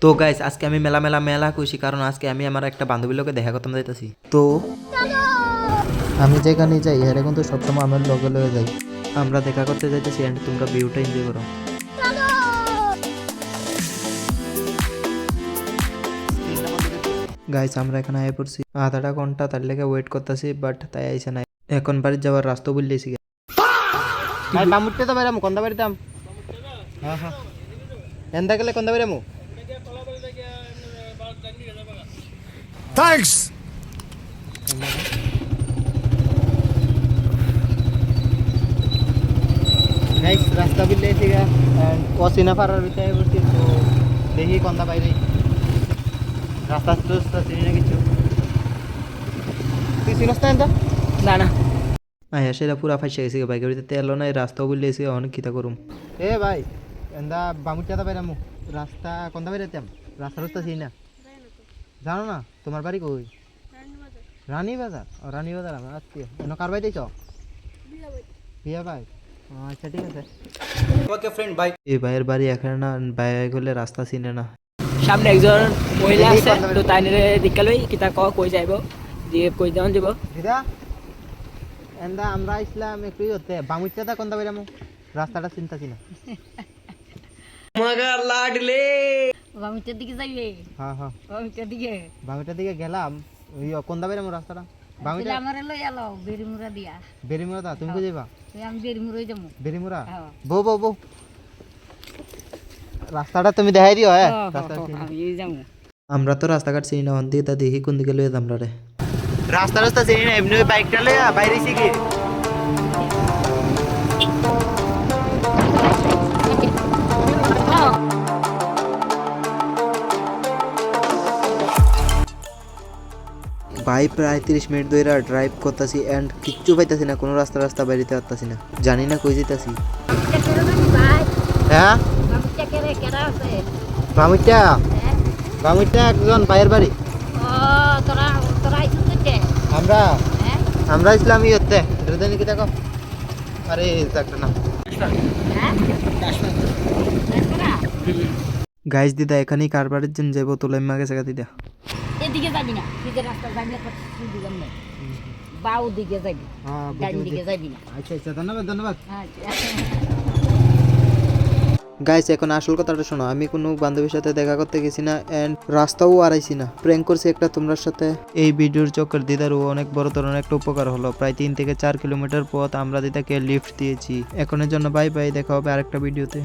তো গাইস আজকে আমি মেলা মেলা মেলা খুশি, কারণ আজকে আমি আমার একটা বান্ধবীর লোকে দেখা করতে যাইতেছি। তো আমি যেখানে যাই এর কিন্তু সবসময় আমার লগে লগে যাই। আমরা দেখা করতে যাইতেছি এন্ড তোমরা ভিউটা এনজয় করো। গাইস আমরা এখানে আয় পড়ছি, আধাটা ঘন্টা তার লেগে ওয়েট করতেছি, বাট তাই আইসে নাই। এখন বাড়ি যাওয়ার রাস্তা বললেছি। ভাই বামুটতে তো বাইরামু কোনটা বাড়িতাম? হ্যাঁ হ্যাঁ এন্দা গেলে কোনটা বাইরামু? থ্যাঙ্কস। গাইস রাস্তা বললেছি গা এন্ড কসিনা পাড়ার ভিতরে বসছি, তো দেখি কোনটা বাইরে। রাস্তা তো চিনি না কিছু। তুই চিনস না এন্দা? না না আয়া সেটা পুরা ফাইসে গেছে বাইকের ভিতরে তেল নাই, রাস্তাও বললেছি অনেক কিতা করুম। এ ভাই এন্দা বামুচাটা বাইরামু, রাস্তা কোনটা বাইরাতাম? রাস্তা রাস্তা চিনি না। জানো না তোমার বাড়ি কই? রানী বাজার। ও রানী বাজার আমার আত্মীয়। কার বাড়িতে চ? বিয়া ভাই। আচ্ছা ঠিক আছে। ওকে ফ্রেন্ড বাই। এই ভাইয়ের বাড়ি এখানে না, ভাই গেলে রাস্তা চিনে না। সামনে একজন মহিলা আছে, তো তাই নিয়ে দীক্ষা লই কিতা কই যাইব দিয়ে কই যাওন যাব দিদা এন্দা আমরা ইসলাম একটু হতে বামুচাটা কোনটা বাইরামু, রাস্তাটা চিন্তাছি না। মগার লাডলে বামিটার দিকে যাইবে। হ্যাঁ হ্যাঁ বামিটার দিকে বামুটার দিকে গেলাম, ওই কোনটা বাইরামু রাস্তাটা? বামুটা আমার লই আলো বেরিমুরা দিয়া। বেরিমুরা দা তুমি কই যাইবা? আমি বেরিমুরাই যাবো। বেরিমুরা হ্যাঁ। বউ বউ বউ রাস্তাটা তুমি দেখাই দিও। হ্যাঁ আমি যাবো। আমরা তো রাস্তাঘাট চিনি না, অন্তি তা দেখি কোন দিকে লইয়া আমরা রে। রাস্তা রাস্তা চিনি না, এমনি বাইকটা লইয়া বাইরে শিখি। ভাই প্রায় 30 মিনিট ধরে ড্রাইভ করতেছি এন্ড কিচ্ছু পাইতাছি না, কোনো রাস্তা বাইরেতে পারতাছি না, জানি না কই যেতেছি। হ্যাঁ বামুইটা বামুইটা একজন ভাইয়ের বাড়ি। আমরা আমরা ইসলামী হতে জানি কি দেখো। আরে একটা না গাইস দিদা এখানেই কারবারের জন্য যাবো, তোলাই মাগে জায়গা দিদা। এদিকে যাবি না, দিকে রাস্তা যাবি না, বাউ দিকে যাবি, ডান দিকে যাবি না। আচ্ছা আচ্ছা ধন্যবাদ ধন্যবাদ। আচ্ছা গাইস এখন আসল কথাটা শোনো, আমি কোনো বান্ধবীর সাথে দেখা করতে গেছি না এন্ড রাস্তাও আড়াইছি না, প্র্যাঙ্ক করছি একটা তোমার সাথে। এই ভিডিওর চক্কর দিদারও অনেক বড় ধরনের একটা উপকার হলো। প্রায় 3 থেকে 4 কিলোমিটার পথ আমরা দিদাকে লিফট দিয়েছি। এখনের জন্য বাই বাই, দেখা হবে আরেকটা ভিডিওতে।